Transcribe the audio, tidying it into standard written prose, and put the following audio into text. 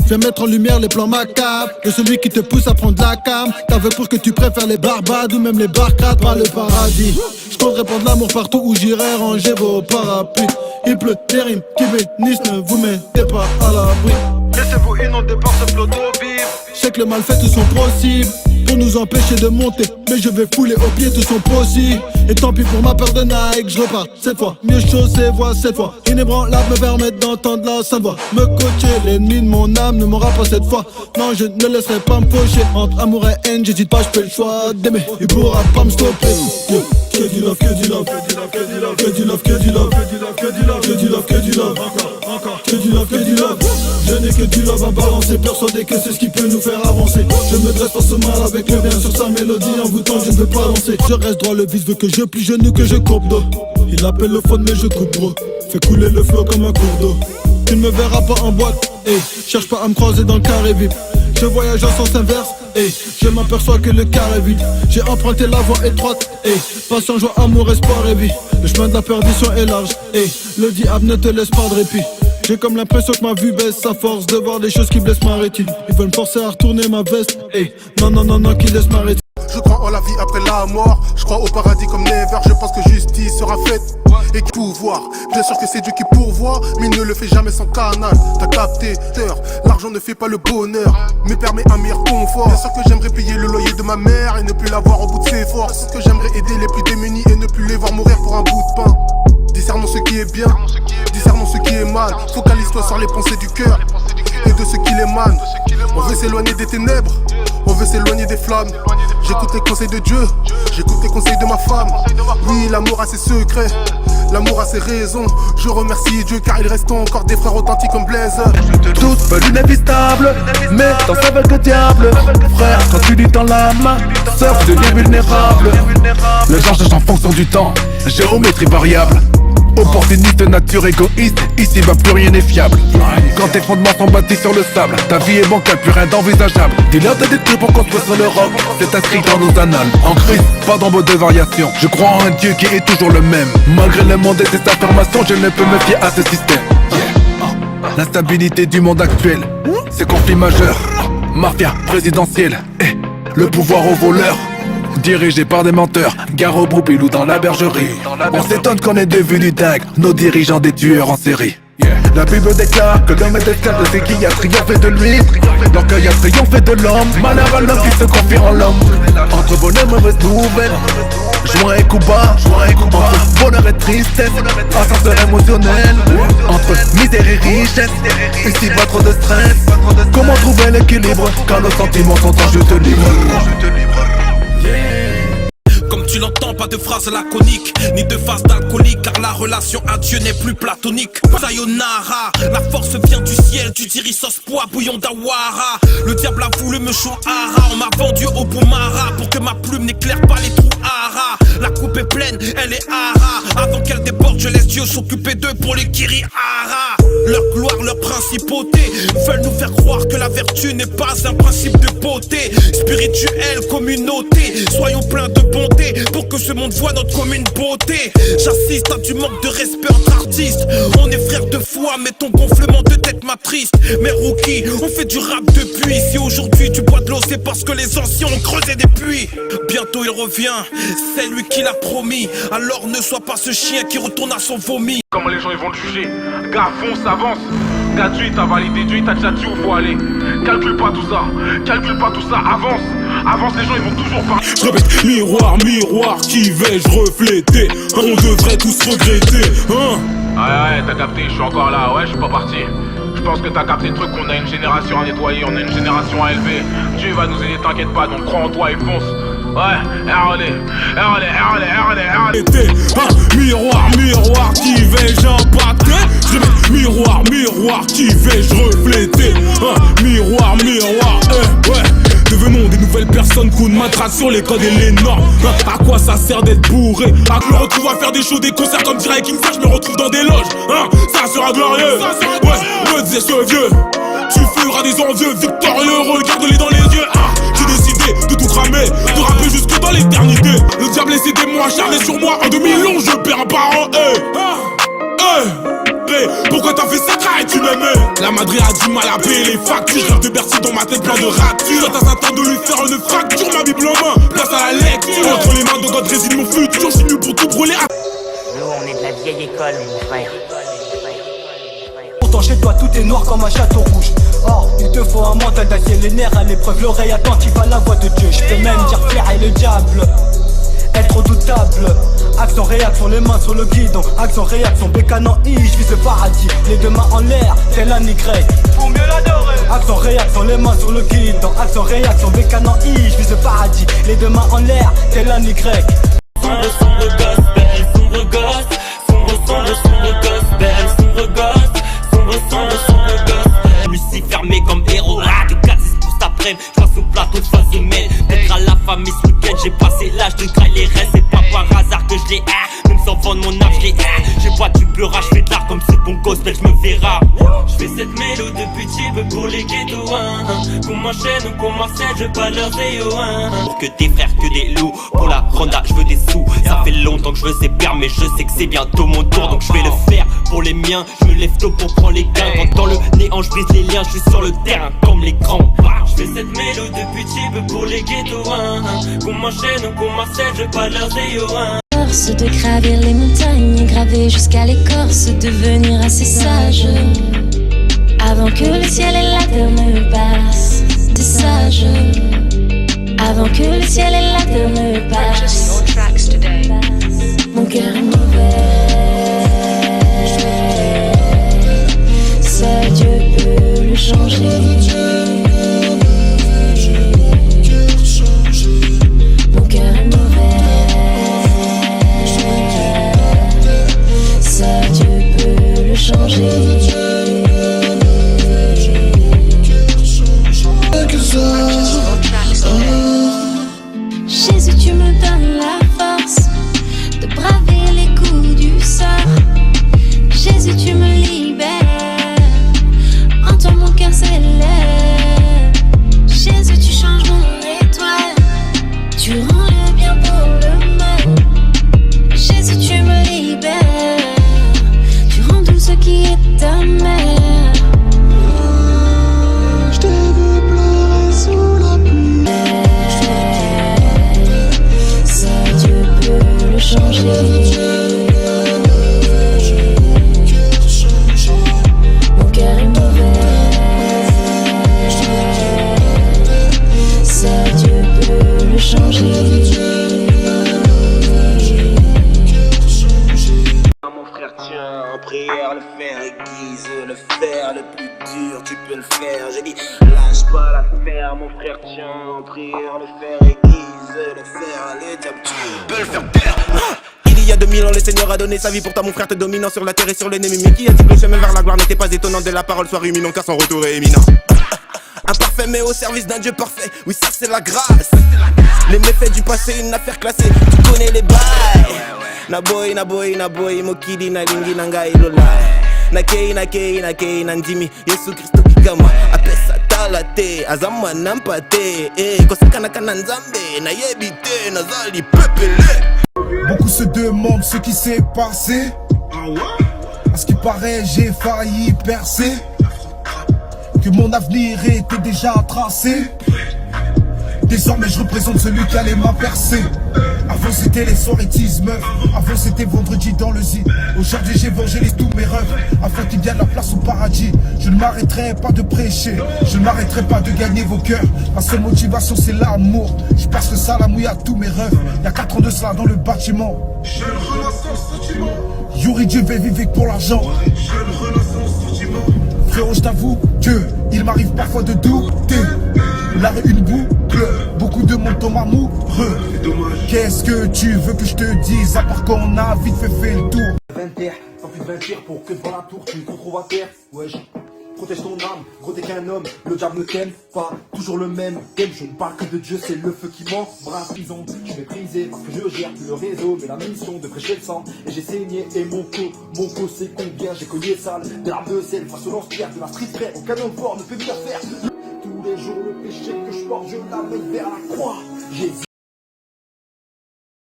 Viens mettre en lumière les plans macabres de celui qui te pousse à prendre la cam. T'avais pour que tu préfères les barbades ou même les barcades, pas le paradis. Je compte répandre l'amour partout où j'irai, ranger vos parapluies. Il pleut des rimes qui bénissent, ne vous mettez pas à l'abri. Laissez-vous inonder par ce flot d'eau vive. Je sais que les malfaits sont possibles pour nous empêcher de monter, mais je vais fouler aux pieds tout son possible. Et tant pis pour ma peur de Nike, je repars cette fois, mieux chaussé, voix cette fois. Inébranlable me permettre d'entendre la sainte voix. Me coacher, l'ennemi de mon âme ne m'aura pas cette fois. Non, je ne laisserai pas me faucher. Entre amour et haine, j'hésite pas, je fais le choix d'aimer. Il pourra pas me stopper. Que du love, que du love, que du love, que du love, que du love, que du love, que du love, que du love, que du love, encore, que du love, que du love. Je n'ai que du love à balancer, persuadé que c'est ce qui peut nous faire avancer. Je me dresse face au mal avec le bien sur sa mélodie. En vous temps, je ne veux pas danser. Je reste droit, le vice veut que je plie genou, que je courbe dos. Il appelle le phone mais je coupe gros. Fais couler le flow comme un cours d'eau. Tu ne me verras pas en boîte, hey. Cherche pas à me croiser dans le carré vide. Je voyage en sens inverse, hey. Je m'aperçois que le carré est vide. J'ai emprunté la voie étroite, hey. Passion, joie, amour, espoir et vie. Le chemin de la perdition est large, hey. Le diable ne te laisse pas de répit. J'ai comme l'impression que ma vue baisse à force de voir des choses qui blessent ma rétine. Ils veulent me forcer à retourner ma veste, hey. Non, non, non, non, qui laisse ma rétine. Je crois en la vie après la mort. Je crois au paradis comme never. Je pense que justice sera faite et pouvoir. Bien sûr que c'est Dieu qui pourvoit, mais il ne le fait jamais sans canal. T'as capté, l'argent ne fait pas le bonheur, mais permet un meilleur confort. Bien sûr que j'aimerais payer le loyer de ma mère et ne plus l'avoir au bout de ses forces. C'est que j'aimerais aider les plus démunis et ne plus les voir mourir pour un bout de pain. Discernons ce qui est bien, discernons ce qui est mal. Focalise-toi sur les pensées du cœur et de ce qu'il émane. On veut s'éloigner des ténèbres, on veut s'éloigner des flammes. J'écoute les conseils de Dieu, j'écoute les conseils de ma femme. Oui, l'amour a ses secrets, l'amour a ses raisons. Je remercie Dieu car il reste encore des frères authentiques comme Blaise. Tous veulent l'inévitable, mais dans sa veulent que diable. Frère, quand tu lis dans l'âme, sœur devient vulnérable. Le genre change en fonction du temps, géométrie variable. Opportuniste, nature égoïste, ici va plus rien n'est fiable. Quand tes fondements sont bâtis sur le sable, ta vie est bancale, plus rien d'envisageable. Dis-leur de détruire pour construire sur le roc, c'est inscrit dans nos annales. En Christ, pas d'ombre de variation, je crois en un Dieu qui est toujours le même. Malgré le monde et ses affirmations, je ne peux me fier à ce système. L'instabilité du monde actuel, c'est conflit majeur. Mafia présidentielle, le pouvoir aux voleurs. Dirigé par des menteurs, gare au broupill ou dans la bergerie. On s'étonne qu'on ait devenus du dingue, nos dirigeants des tueurs en série. La Bible déclare que l'homme est esclave de ce qui a triomphé de lui. L'orgueil a triomphé de l'homme, malheur à l'homme qui se confie en l'homme. Entre bonne et mauvaise nouvelle, joint et coup bas, entre bonheur et tristesse, ascenseur émotionnel, entre misère et richesse, ici pas trop de stress. Comment trouver l'équilibre quand nos sentiments sont en chute libre? Comme tu l'entends, pas de phrases laconiques, ni de phase d'alcoolique, car la relation à Dieu n'est plus platonique. Sayonara, la force vient du ciel, tu diriges sauce pois, bouillon d'Awara. Le diable a voulu me chouhara, on m'a vendu au Boumara, pour que ma plume n'éclaire pas les trous haras. La coupe est pleine, elle est hara, avant qu'elle déborde, je laisse Dieu s'occuper d'eux pour les Kirihara. Leur gloire, leur principauté veulent nous faire croire que la vertu n'est pas un principe de beauté. Spirituelle communauté, soyons pleins de bonté pour que ce monde voit notre commune beauté. J'assiste à du manque de respect entre artistes. On est frères de foi, mais ton gonflement de tête m'attriste. Mais rookie, on fait du rap depuis. Si aujourd'hui tu bois de l'eau, c'est parce que les anciens ont creusé des puits. Bientôt il revient, c'est lui qui l'a promis. Alors ne sois pas ce chien qui retourne à son vomi. Comment les gens ils vont le juger? Gars, fonce, avance. Gars, Dieu il t'a validé, Dieu il t'a déjà dit où faut aller. Calcule pas tout ça, avance. Avance, les gens ils vont toujours parler. Je répète, miroir, miroir, qui vais-je refléter? On devrait tous regretter, hein? Ouais, t'as capté, je suis encore là, ouais, je suis pas parti. Je pense que t'as capté le truc, qu'on a une génération à nettoyer, on a une génération à élever. Dieu va nous aider, t'inquiète pas, donc crois en toi et fonce. Ouais, allez. Miroir, miroir, qui vais-je impacter? Je répète, miroir, miroir, qui vais-je refléter? Miroir, miroir, ouais. Devenons des nouvelles personnes, coup de matraque sur les codes et les normes. À quoi ça sert d'être bourré? À que je me retrouve à faire des shows, des concerts comme dirait King Flash, je me retrouve dans des loges. Ça sera glorieux. Ouais, me disais ce vieux, tu feras des envieux victorieux, regarde-les dans les yeux. J'ai décidé de tout cramer, de rapper jusque dans l'éternité. Le diable essaie des mots acharnés sur moi, en 2011 je perds un parent. Pourquoi t'as fait ça, et tu m'aimais. La Madrid a du mal à payer les factures. Je rêve de Bercy dans ma tête plein de ratures. Soit t'as un temps de lui faire une fracture. Ma Bible en main, place à la lecture. Entre les mains de God réside mon futur. Je suis venu pour tout brûler. Nous on est de la vieille école mon frère. Pourtant chez toi tout est noir comme un château rouge. Oh, il te faut un mental d'acier, les nerfs à l'épreuve, l'oreille attentive à la voix de Dieu. Je peux même dire fier et le diable, être redoutable. Action réaction, les mains sur le guidon. Action réaction, bécane en I, je vise le paradis. Les deux mains en l'air, tel un Y. Pour mieux l'adorer. Action réaction, les mains sur le guidon. Action réaction, bécane en I, je vise le paradis. Les deux mains en l'air, tel un Y. Sombre, sombre gospel, sombre gosse. Sombre gospel, sombre gosse. Sombre gosse. Je me suis fermé comme héros. Ah, des 4-6 pour cet après-midi. Je passe au plateau de phase semaine. D'être à la famille ce week-end. J'ai passé l'âge de graille les restes. C'est pas par hasard que je l'ai. Même sans vendre mon âme, je l'ai. J'ai pas du pleurage, je fais de l'art comme ce bon gospel, je me verra. Je fais cette mélo depuis Tibes pour les ghettos. Qu'on m'enchaîne ou qu'on m'harcèle, je pas leur zéo. Pour que des frères, que des loups. Pour la ronda, je veux des sous. Ça fait longtemps que je veux ces pertes, mais je sais que c'est bientôt mon tour. Donc je vais le faire pour les miens. Je me lève tôt pour prendre les gains. Quand dans le néant, je brise les liens. Je suis sur le terrain comme les grands. Je fais cette mélo depuis Tibes pour les ghettos. Qu'on m'enchaîne ou qu'on m'harcèle, je pas leur zéo. Force de gravir les montagnes, graver jusqu'à l'écorce, devenir assez sage. Avant que le ciel et la terre ne passent, t'es sage. Avant que le ciel et la terre ne passent, mon cœur est mauvais. Seul Dieu peut le changer. Mon cœur est mauvais. Seul Dieu peut le changer. Jésus, tu me donnes la force de braver les coups du sort. Jésus, tu me libères. En toi mon cœur s'élève. Jésus, tu changes mon étoile. Tu rends le bien pour le mal. Jésus, tu me libères. Tu rends tout ce qui est ta mère. Je t'ai vu pleurer sous la pluie. Seul Dieu peut le changer. Mon cœur est mauvais. Seul Dieu peut le changer. Mon frère, tiens, en prière, le fer aiguise, le fer le plus dur, tu peux le faire. J'ai dit, lâche pas l'affaire, mon frère, tiens, en prière, le fer aiguise, le fer, le diable, tu peux le faire taire. Il y a 2000 ans, le Seigneur a donné sa vie pour toi, mon frère, te dominant sur la terre et sur l'ennemi. Mais qui a dit que le chemin vers la gloire n'était pas étonnant de la parole soit ruminant, car son retour est imminent. Imparfait mais au service d'un Dieu parfait, oui ça c'est la grâce. Les méfaits du passé, une affaire classée, tu connais les bails. Naboy, naboy, naboy, mokidi na lingi nanga ilolai. Nakei, nakei, nakei, nandimi, Yesu Christo kikama. Apesa talate, azama nampate. Kosaka kana nzambe, na yebite, nazali pepele. Beaucoup se demandent ce qui s'est passé. À ce qui paraît, j'ai failli percer. Que mon avenir était déjà tracé. Désormais je représente celui qui allait m'apercer. Avant c'était les soirées tease meuf. Avant c'était vendredi dans le zine. Aujourd'hui j'évangélise tous mes rêves afin qu'il y ait la place au paradis. Je ne m'arrêterai pas de prêcher. Je ne m'arrêterai pas de gagner vos cœurs. Ma seule motivation c'est l'amour. Je passe le salamouille à tous mes rêves. Y'a 4 ans de cela dans le bâtiment. Jeune renaissance sentiment. Yuri Dieu veut vivre pour l'argent. Jeune renaissance sentiment. Frérot je t'avoue que il m'arrive parfois de douter. L'arrêt une boucle, beaucoup de monde tombe amoureux. Qu'est-ce que tu veux que je te dise, à part qu'on a vite fait le tour. 20 terres, sans plus de 20 tirs pour que devant la tour tu te retrouves à terre. Wesh, protège ton âme, gros t'es qu'un homme, le diable ne t'aime pas, toujours le même game, je ne parle que de Dieu, c'est le feu qui m'embrasse. Ils ont dit que je vais briser parce que je gère le réseau, mais la mission de prêcher le sang, et j'ai saigné et mon co c'est combien, j'ai cogné sale, de l'arme de sel face au lance-pierre, de la street près, au canon fort ne peut rien faire. Tous les jours le péché que je porte, je l'amène vers la croix. Jésus